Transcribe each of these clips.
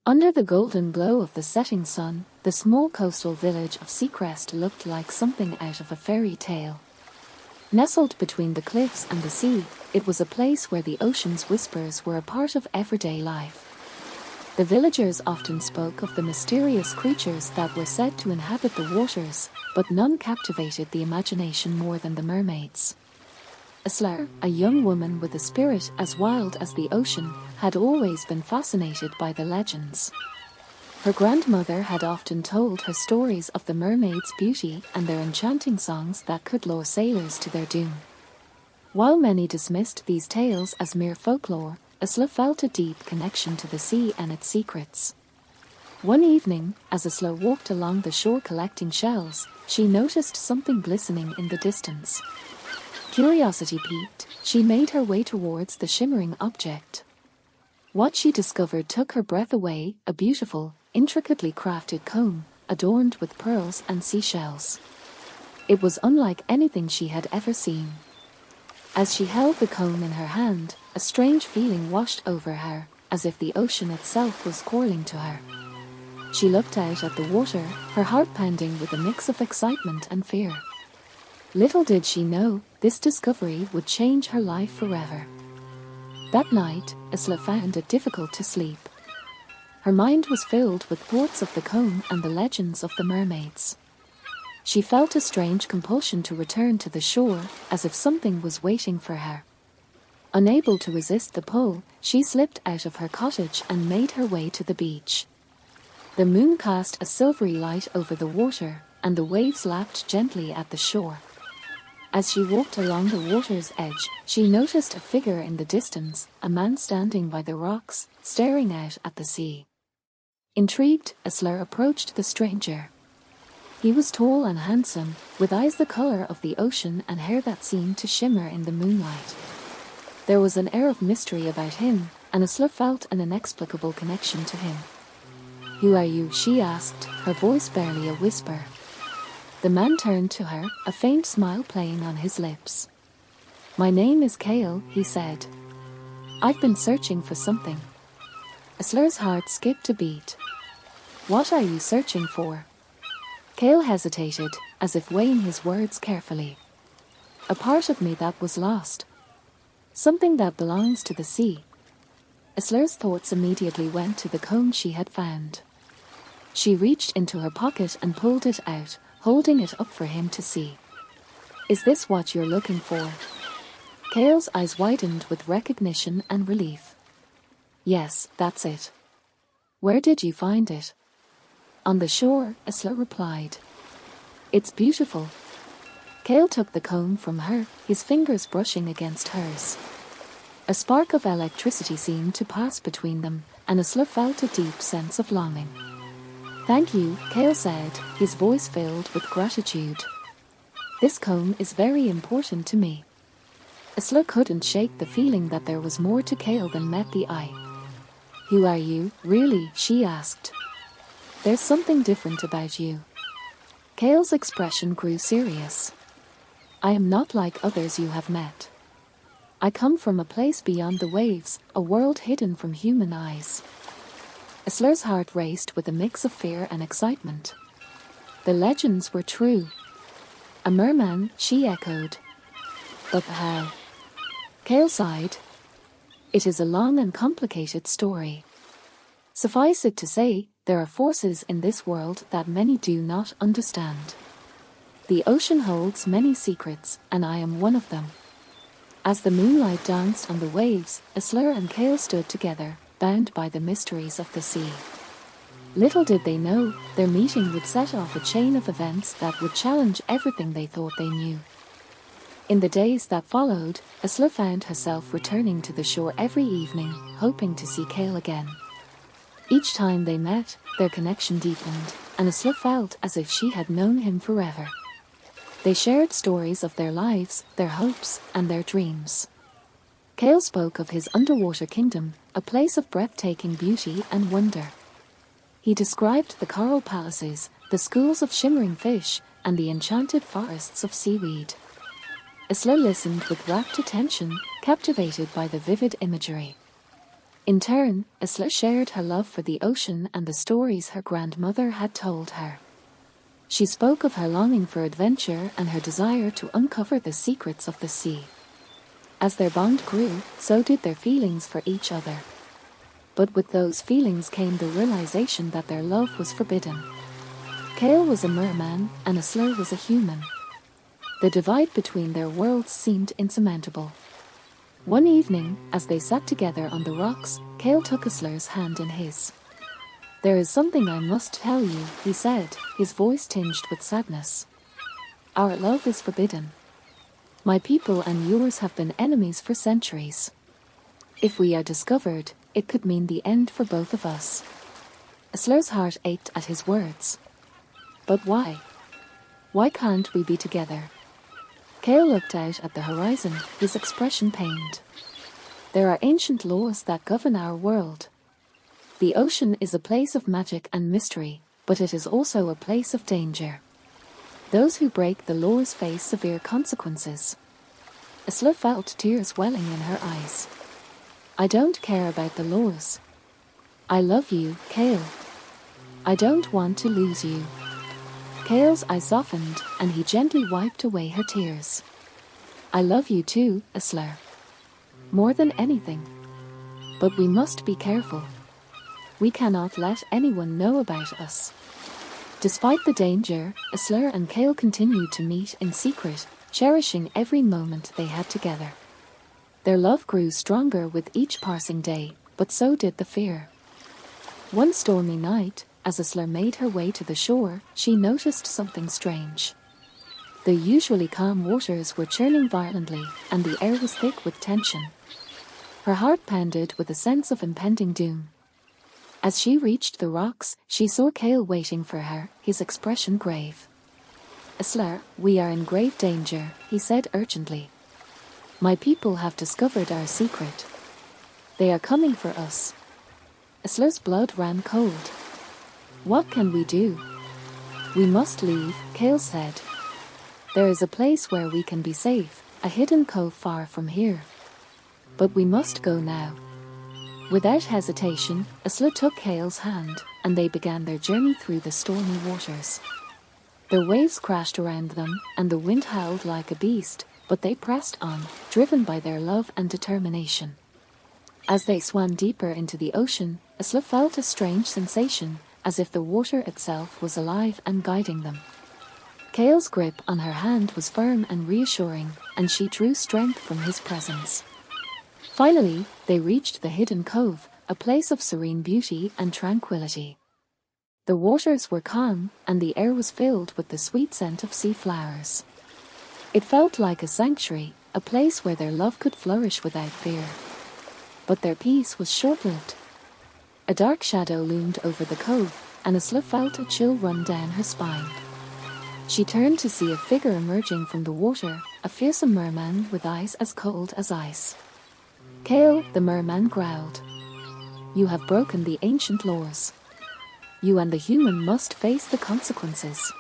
Under the golden glow of the setting sun, the small coastal village of Seacrest looked like something out of a fairy tale. Nestled between the cliffs and the sea, it was a place where the ocean's whispers were a part of everyday life. The villagers often spoke of the mysterious creatures that were said to inhabit the waters, but none captivated the imagination more than the mermaids. Isla, a young woman with a spirit as wild as the ocean, had always been fascinated by the legends. Her grandmother had often told her stories of the mermaids' beauty and their enchanting songs that could lure sailors to their doom. While many dismissed these tales as mere folklore, Isla felt a deep connection to the sea and its secrets. One evening, as Isla walked along the shore collecting shells, she noticed something glistening in the distance. Curiosity piqued, she made her way towards the shimmering object. What she discovered took her breath away, a beautiful, intricately crafted comb, adorned with pearls and seashells. It was unlike anything she had ever seen. As she held the comb in her hand, a strange feeling washed over her, as if the ocean itself was calling to her. She looked out at the water, her heart pounding with a mix of excitement and fear. Little did she know, this discovery would change her life forever. That night, Isla found it difficult to sleep. Her mind was filled with thoughts of the comb and the legends of the mermaids. She felt a strange compulsion to return to the shore, as if something was waiting for her. Unable to resist the pull, she slipped out of her cottage and made her way to the beach. The moon cast a silvery light over the water, and the waves lapped gently at the shore. As she walked along the water's edge, she noticed a figure in the distance, a man standing by the rocks, staring out at the sea. Intrigued, Isla approached the stranger. He was tall and handsome, with eyes the color of the ocean and hair that seemed to shimmer in the moonlight. There was an air of mystery about him, and Isla felt an inexplicable connection to him. "Who are you?" she asked, her voice barely a whisper. The man turned to her, a faint smile playing on his lips. "My name is Kael," he said. "I've been searching for something." Isla's heart skipped a beat. "What are you searching for?" Kael hesitated, as if weighing his words carefully. "A part of me that was lost. Something that belongs to the sea." Isla's thoughts immediately went to the comb she had found. She reached into her pocket and pulled it out, holding it up for him to see. "Is this what you're looking for?" Kael's eyes widened with recognition and relief. "Yes, that's it." "Where did you find it?" "On the shore," Isla replied. "It's beautiful." Kael took the comb from her, his fingers brushing against hers. A spark of electricity seemed to pass between them, and Isla felt a deep sense of longing. "Thank you," Kael said, his voice filled with gratitude. "This comb is very important to me." Isla couldn't shake the feeling that there was more to Kael than met the eye. "Who are you, really?" she asked. "There's something different about you." Kael's expression grew serious. "I am not like others you have met. I come from a place beyond the waves, a world hidden from human eyes." Isla's heart raced with a mix of fear and excitement. The legends were true. "A merman," she echoed. "But how?" Kael sighed. "It is a long and complicated story. Suffice it to say, there are forces in this world that many do not understand. The ocean holds many secrets, and I am one of them." As the moonlight danced on the waves, Isla and Kael stood together, bound by the mysteries of the sea. Little did they know, their meeting would set off a chain of events that would challenge everything they thought they knew. In the days that followed, Isla found herself returning to the shore every evening, hoping to see Kael again. Each time they met, their connection deepened, and Isla felt as if she had known him forever. They shared stories of their lives, their hopes, and their dreams. Kael spoke of his underwater kingdom, a place of breathtaking beauty and wonder. He described the coral palaces, the schools of shimmering fish, and the enchanted forests of seaweed. Isla listened with rapt attention, captivated by the vivid imagery. In turn, Isla shared her love for the ocean and the stories her grandmother had told her. She spoke of her longing for adventure and her desire to uncover the secrets of the sea. As their bond grew, so did their feelings for each other. But with those feelings came the realization that their love was forbidden. Kael was a merman and Isla was a human. The divide between their worlds seemed insurmountable. One evening, as they sat together on the rocks, Kael took Isla's hand in his. "There is something I must tell you," he said, his voice tinged with sadness. "Our love is forbidden. My people and yours have been enemies for centuries. If we are discovered, it could mean the end for both of us." Isla's heart ached at his words. "But why? Why can't we be together?" Kael looked out at the horizon, his expression pained. "There are ancient laws that govern our world. The ocean is a place of magic and mystery, but it is also a place of danger. Those who break the laws face severe consequences." Isla felt tears welling in her eyes. "I don't care about the laws. I love you, Kael. I don't want to lose you." Kael's eyes softened, and he gently wiped away her tears. "I love you too, Isla. More than anything. But we must be careful. We cannot let anyone know about us." Despite the danger, Isla and Kael continued to meet in secret, cherishing every moment they had together. Their love grew stronger with each passing day, but so did the fear. One stormy night, as Isla made her way to the shore, she noticed something strange. The usually calm waters were churning violently, and the air was thick with tension. Her heart pounded with a sense of impending doom. As she reached the rocks, she saw Kael waiting for her, his expression grave. "Isla, we are in grave danger," he said urgently. "My people have discovered our secret. They are coming for us." Isla's blood ran cold. "What can we do?" "We must leave," Kael said. "There is a place where we can be safe, a hidden cove far from here. But we must go now." Without hesitation, Isla took Kael's hand, and they began their journey through the stormy waters. The waves crashed around them, and the wind howled like a beast, but they pressed on, driven by their love and determination. As they swam deeper into the ocean, Isla felt a strange sensation, as if the water itself was alive and guiding them. Kael's grip on her hand was firm and reassuring, and she drew strength from his presence. Finally, they reached the hidden cove, a place of serene beauty and tranquility. The waters were calm, and the air was filled with the sweet scent of sea flowers. It felt like a sanctuary, a place where their love could flourish without fear. But their peace was short-lived. A dark shadow loomed over the cove, and Isla felt a chill run down her spine. She turned to see a figure emerging from the water, a fearsome merman with eyes as cold as ice. "Kael," the merman growled. "You have broken the ancient laws. You and the human must face the consequences."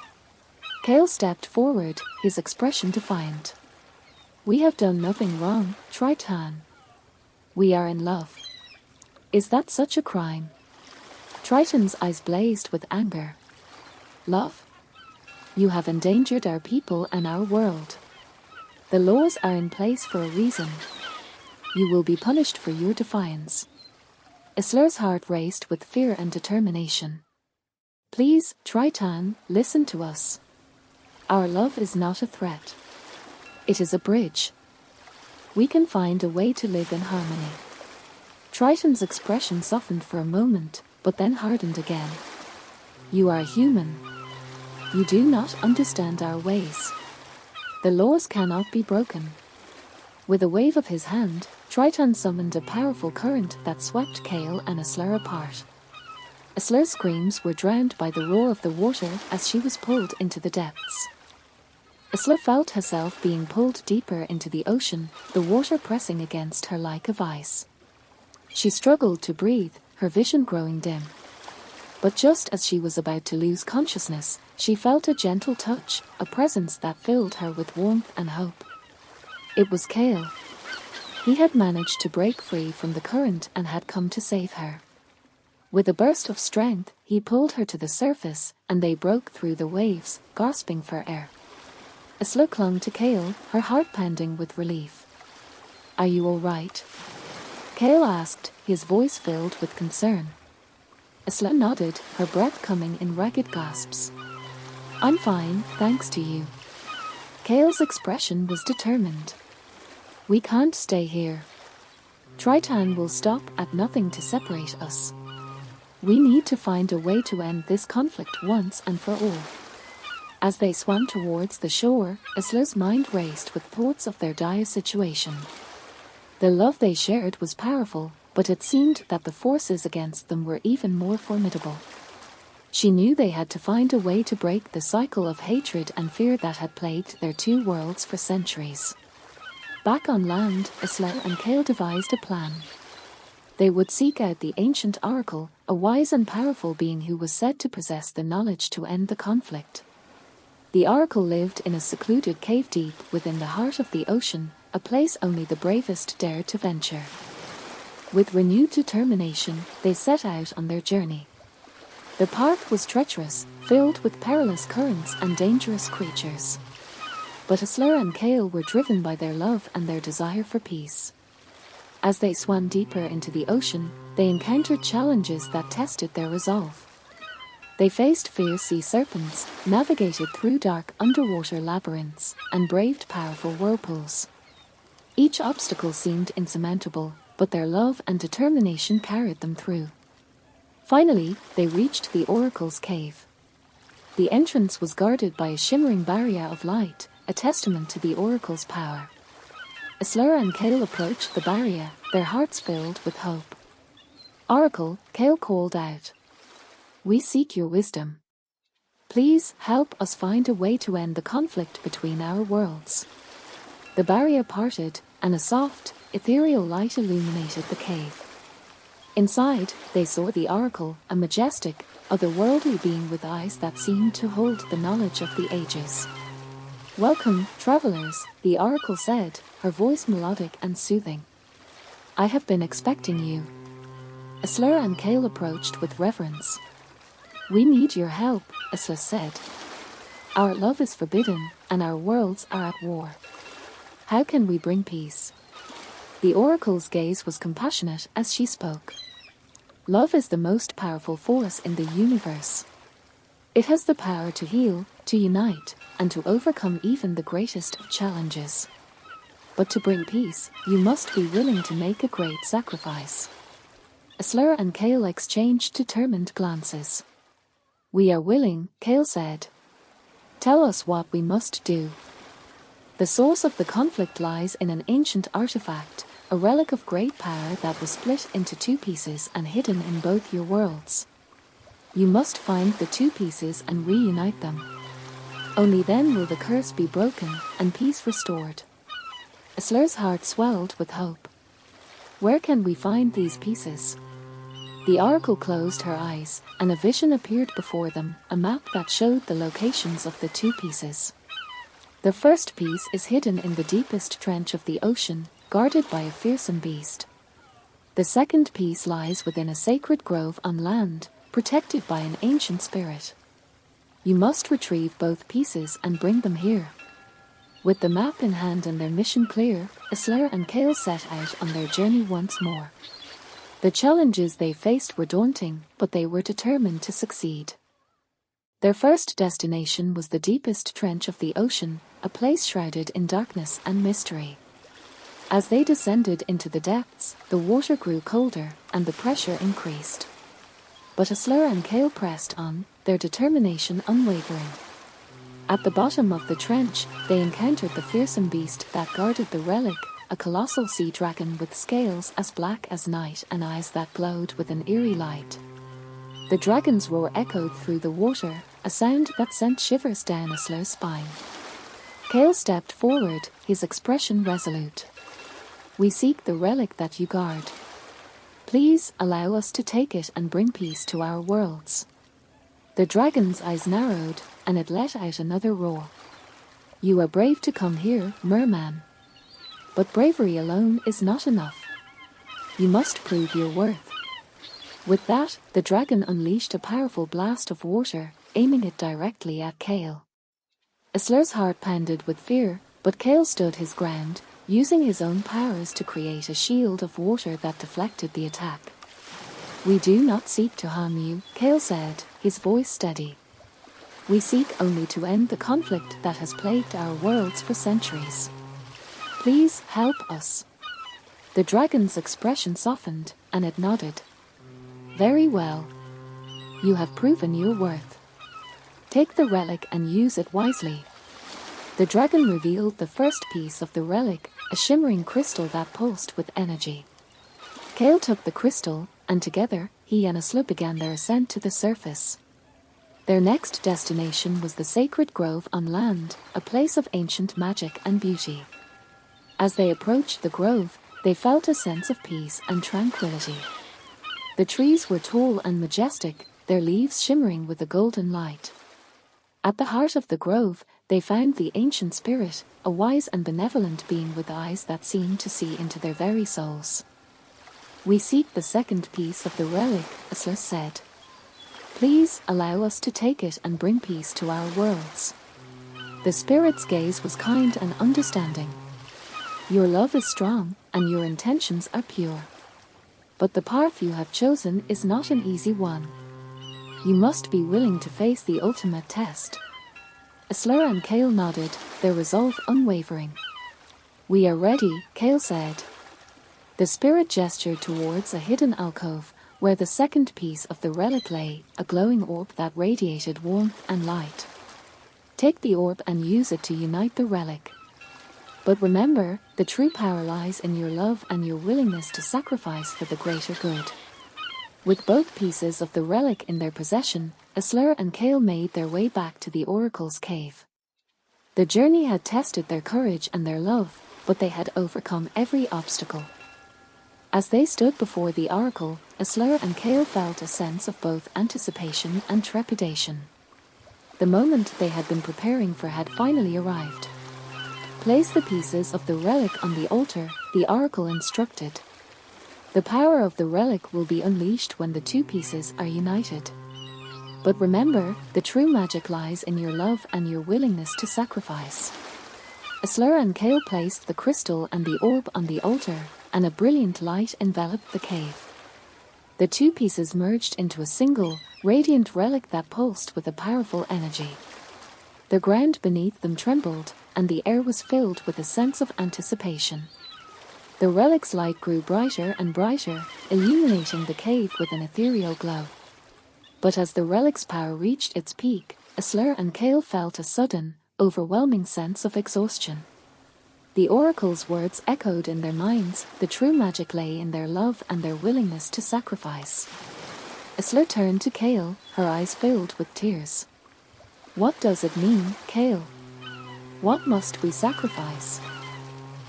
Kael stepped forward, his expression defiant. "We have done nothing wrong, Triton. We are in love. Is that such a crime?" Triton's eyes blazed with anger. "Love? You have endangered our people and our world. The laws are in place for a reason. You will be punished for your defiance." Isla's heart raced with fear and determination. "Please, Triton, listen to us. Our love is not a threat. It is a bridge. We can find a way to live in harmony." Triton's expression softened for a moment, but then hardened again. "You are human. You do not understand our ways. The laws cannot be broken." With a wave of his hand, Triton summoned a powerful current that swept Kael and Isla apart. Isla's screams were drowned by the roar of the water as she was pulled into the depths. Isla felt herself being pulled deeper into the ocean, the water pressing against her like a vice. She struggled to breathe, her vision growing dim. But just as she was about to lose consciousness, she felt a gentle touch, a presence that filled her with warmth and hope. It was Kael. He had managed to break free from the current and had come to save her. With a burst of strength, he pulled her to the surface, and they broke through the waves, gasping for air. Isla clung to Kael, her heart pounding with relief. "Are you all right?" Kael asked, his voice filled with concern. Isla nodded, her breath coming in ragged gasps. "I'm fine, thanks to you." Kael's expression was determined. "We can't stay here. Triton will stop at nothing to separate us. We need to find a way to end this conflict once and for all." As they swam towards the shore, Isla's mind raced with thoughts of their dire situation. The love they shared was powerful, but it seemed that the forces against them were even more formidable. She knew they had to find a way to break the cycle of hatred and fear that had plagued their two worlds for centuries. Back on land, Isla and Kael devised a plan. They would seek out the ancient oracle, a wise and powerful being who was said to possess the knowledge to end the conflict. The oracle lived in a secluded cave deep within the heart of the ocean, a place only the bravest dared to venture. With renewed determination, they set out on their journey. The path was treacherous, filled with perilous currents and dangerous creatures. But Isla and Kael were driven by their love and their desire for peace. As they swam deeper into the ocean, they encountered challenges that tested their resolve. They faced fierce sea serpents, navigated through dark underwater labyrinths, and braved powerful whirlpools. Each obstacle seemed insurmountable, but their love and determination carried them through. Finally, they reached the oracle's cave. The entrance was guarded by a shimmering barrier of light, a testament to the oracle's power. Isla and Kael approached the barrier, their hearts filled with hope. "Oracle," Kael called out, "we seek your wisdom. Please help us find a way to end the conflict between our worlds." The barrier parted, and a soft, ethereal light illuminated the cave. Inside, they saw the oracle, a majestic, otherworldly being with eyes that seemed to hold the knowledge of the ages. "Welcome, travelers," the oracle said, her voice melodic and soothing. "I have been expecting you." Isla and Kael approached with reverence. "We need your help," Isla said. "Our love is forbidden, and our worlds are at war. How can we bring peace?" The oracle's gaze was compassionate as she spoke. "Love is the most powerful force in the universe. It has the power to heal, to unite, and to overcome even the greatest of challenges. But to bring peace, you must be willing to make a great sacrifice." Isla and Kael exchanged determined glances. "We are willing," Kael said. "Tell us what we must do." "The source of the conflict lies in an ancient artifact, a relic of great power that was split into two pieces and hidden in both your worlds. You must find the two pieces and reunite them. Only then will the curse be broken and peace restored." Isla's heart swelled with hope. "Where can we find these pieces?" The oracle closed her eyes, and a vision appeared before them, a map that showed the locations of the two pieces. "The first piece is hidden in the deepest trench of the ocean, guarded by a fearsome beast. The second piece lies within a sacred grove on land, protected by an ancient spirit. You must retrieve both pieces and bring them here." With the map in hand and their mission clear, Isla and Kael set out on their journey once more. The challenges they faced were daunting, but they were determined to succeed. Their first destination was the deepest trench of the ocean, a place shrouded in darkness and mystery. As they descended into the depths, the water grew colder, and the pressure increased. But Isla and Kael pressed on, their determination unwavering. At the bottom of the trench, they encountered the fearsome beast that guarded the relic, a colossal sea dragon with scales as black as night and eyes that glowed with an eerie light. The dragon's roar echoed through the water, a sound that sent shivers down Isla's spine. Kael stepped forward, his expression resolute. "We seek the relic that you guard. Please allow us to take it and bring peace to our worlds." The dragon's eyes narrowed, and it let out another roar. "You are brave to come here, Merman. But bravery alone is not enough. You must prove your worth. With that, the dragon unleashed a powerful blast of water, aiming it directly at Kael. Isla's heart pounded with fear, but Kael stood his ground, using his own powers to create a shield of water that deflected the attack. "We do not seek to harm you," Kael said, his voice steady. "We seek only to end the conflict that has plagued our worlds for centuries. Please help us." The dragon's expression softened, and it nodded. "Very well. You have proven your worth. Take the relic and use it wisely." The dragon revealed the first piece of the relic, a shimmering crystal that pulsed with energy. Kael took the crystal, and together, he and Isla began their ascent to the surface. Their next destination was the sacred grove on land, a place of ancient magic and beauty. As they approached the grove, they felt a sense of peace and tranquility. The trees were tall and majestic, their leaves shimmering with a golden light. At the heart of the grove, they found the ancient spirit, a wise and benevolent being with eyes that seemed to see into their very souls. "We seek the second piece of the relic," Isla said. "Please allow us to take it and bring peace to our worlds." The spirit's gaze was kind and understanding. "Your love is strong, and your intentions are pure. But the path you have chosen is not an easy one. You must be willing to face the ultimate test." Isla and Kael nodded, their resolve unwavering. "We are ready," Kael said. The spirit gestured towards a hidden alcove, where the second piece of the relic lay, a glowing orb that radiated warmth and light. "Take the orb and use it to unite the relic. But remember, the true power lies in your love and your willingness to sacrifice for the greater good." With both pieces of the relic in their possession, Isla and Kael made their way back to the oracle's cave. The journey had tested their courage and their love, but they had overcome every obstacle. As they stood before the oracle, Isla and Kael felt a sense of both anticipation and trepidation. The moment they had been preparing for had finally arrived. "Place the pieces of the relic on the altar," the oracle instructed. "The power of the relic will be unleashed when the two pieces are united. But remember, the true magic lies in your love and your willingness to sacrifice." Isla and Kael placed the crystal and the orb on the altar, and a brilliant light enveloped the cave. The two pieces merged into a single, radiant relic that pulsed with a powerful energy. The ground beneath them trembled, and the air was filled with a sense of anticipation. The relic's light grew brighter and brighter, illuminating the cave with an ethereal glow. But as the relic's power reached its peak, Isla and Kael felt a sudden, overwhelming sense of exhaustion. The oracle's words echoed in their minds, the true magic lay in their love and their willingness to sacrifice. Isla turned to Kael, her eyes filled with tears. "What does it mean, Kael? What must we sacrifice?"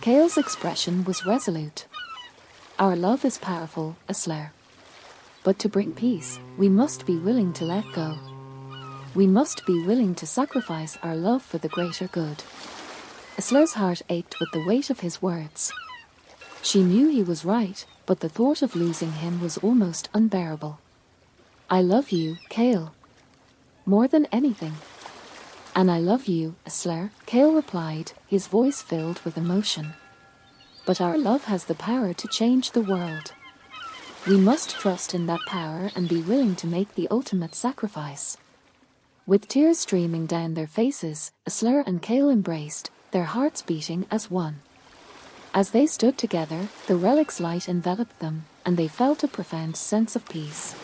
Kael's expression was resolute. "Our love is powerful, Isla. But to bring peace, we must be willing to let go. We must be willing to sacrifice our love for the greater good." Isla's heart ached with the weight of his words. She knew he was right, but the thought of losing him was almost unbearable. "I love you, Kael. More than anything." "And I love you, Isla," Kael replied, his voice filled with emotion. "But our love has the power to change the world. We must trust in that power and be willing to make the ultimate sacrifice." With tears streaming down their faces, Isla and Kael embraced, their hearts beating as one. As they stood together, the relic's light enveloped them, and they felt a profound sense of peace.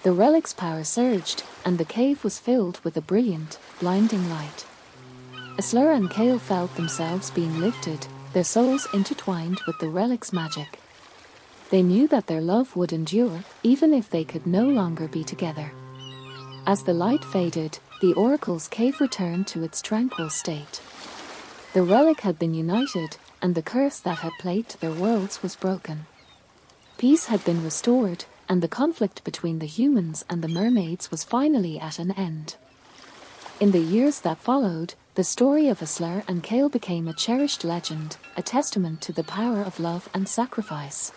The relic's power surged, and the cave was filled with a brilliant, blinding light. Isla and Kael felt themselves being lifted, their souls intertwined with the relic's magic. They knew that their love would endure, even if they could no longer be together. As the light faded, the oracle's cave returned to its tranquil state. The relic had been united, and the curse that had plagued their worlds was broken. Peace had been restored, and the conflict between the humans and the mermaids was finally at an end. In the years that followed, the story of Isla and Kael became a cherished legend, a testament to the power of love and sacrifice.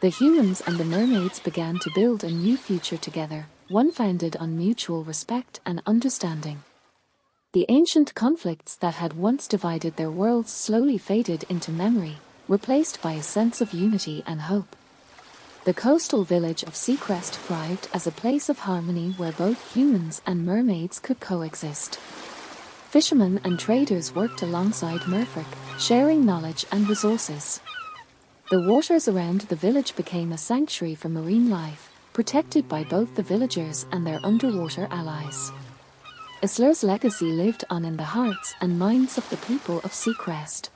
The humans and the mermaids began to build a new future together, one founded on mutual respect and understanding. The ancient conflicts that had once divided their worlds slowly faded into memory, replaced by a sense of unity and hope. The coastal village of Seacrest thrived as a place of harmony where both humans and mermaids could coexist. Fishermen and traders worked alongside merfolk, sharing knowledge and resources. The waters around the village became a sanctuary for marine life, protected by both the villagers and their underwater allies. Isla's legacy lived on in the hearts and minds of the people of Seacrest.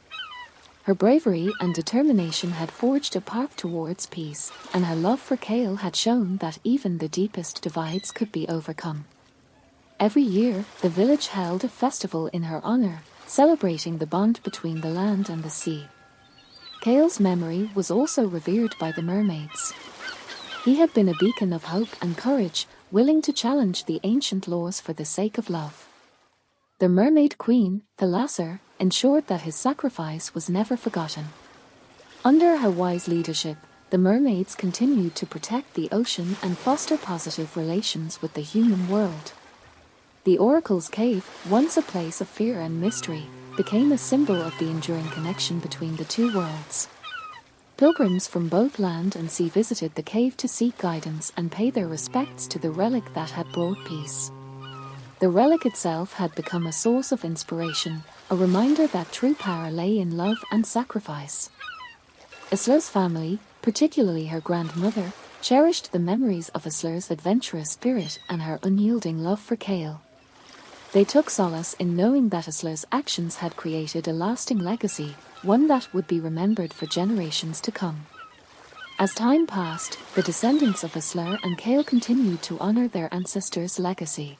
Her bravery and determination had forged a path towards peace, and her love for Kael had shown that even the deepest divides could be overcome. Every year, the village held a festival in her honor, celebrating the bond between the land and the sea. Kael's memory was also revered by the mermaids. He had been a beacon of hope and courage, willing to challenge the ancient laws for the sake of love. The mermaid queen, Perilous, ensured that his sacrifice was never forgotten. Under her wise leadership, the mermaids continued to protect the ocean and foster positive relations with the human world. The Oracle's Cave, once a place of fear and mystery, became a symbol of the enduring connection between the two worlds. Pilgrims from both land and sea visited the cave to seek guidance and pay their respects to the relic that had brought peace. The relic itself had become a source of inspiration, a reminder that true power lay in love and sacrifice. Isla's family, particularly her grandmother, cherished the memories of Isla's adventurous spirit and her unyielding love for Kael. They took solace in knowing that Isla's actions had created a lasting legacy, one that would be remembered for generations to come. As time passed, the descendants of Isla and Kael continued to honor their ancestors' legacy.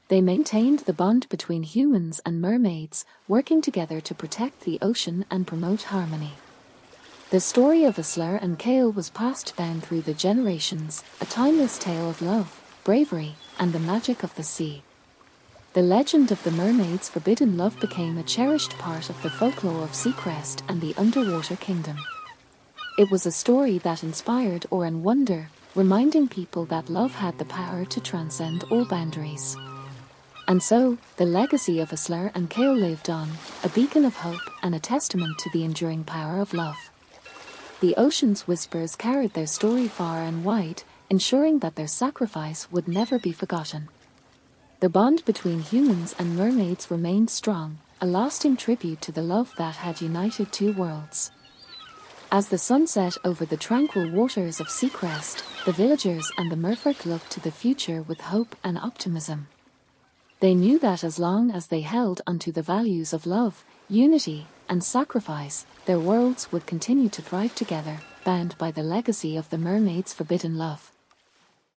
They maintained the bond between humans and mermaids, working together to protect the ocean and promote harmony. The story of Isla and Kael was passed down through the generations, a timeless tale of love, bravery, and the magic of the sea. The legend of the mermaid's forbidden love became a cherished part of the folklore of Seacrest and the underwater kingdom. It was a story that inspired awe and wonder, reminding people that love had the power to transcend all boundaries. And so, the legacy of Isla and Kael lived on, a beacon of hope and a testament to the enduring power of love. The ocean's whispers carried their story far and wide, ensuring that their sacrifice would never be forgotten. The bond between humans and mermaids remained strong, a lasting tribute to the love that had united two worlds. As the sun set over the tranquil waters of Seacrest, the villagers and the merfolk looked to the future with hope and optimism. They knew that as long as they held onto the values of love, unity, and sacrifice, their worlds would continue to thrive together, bound by the legacy of the mermaid's forbidden love.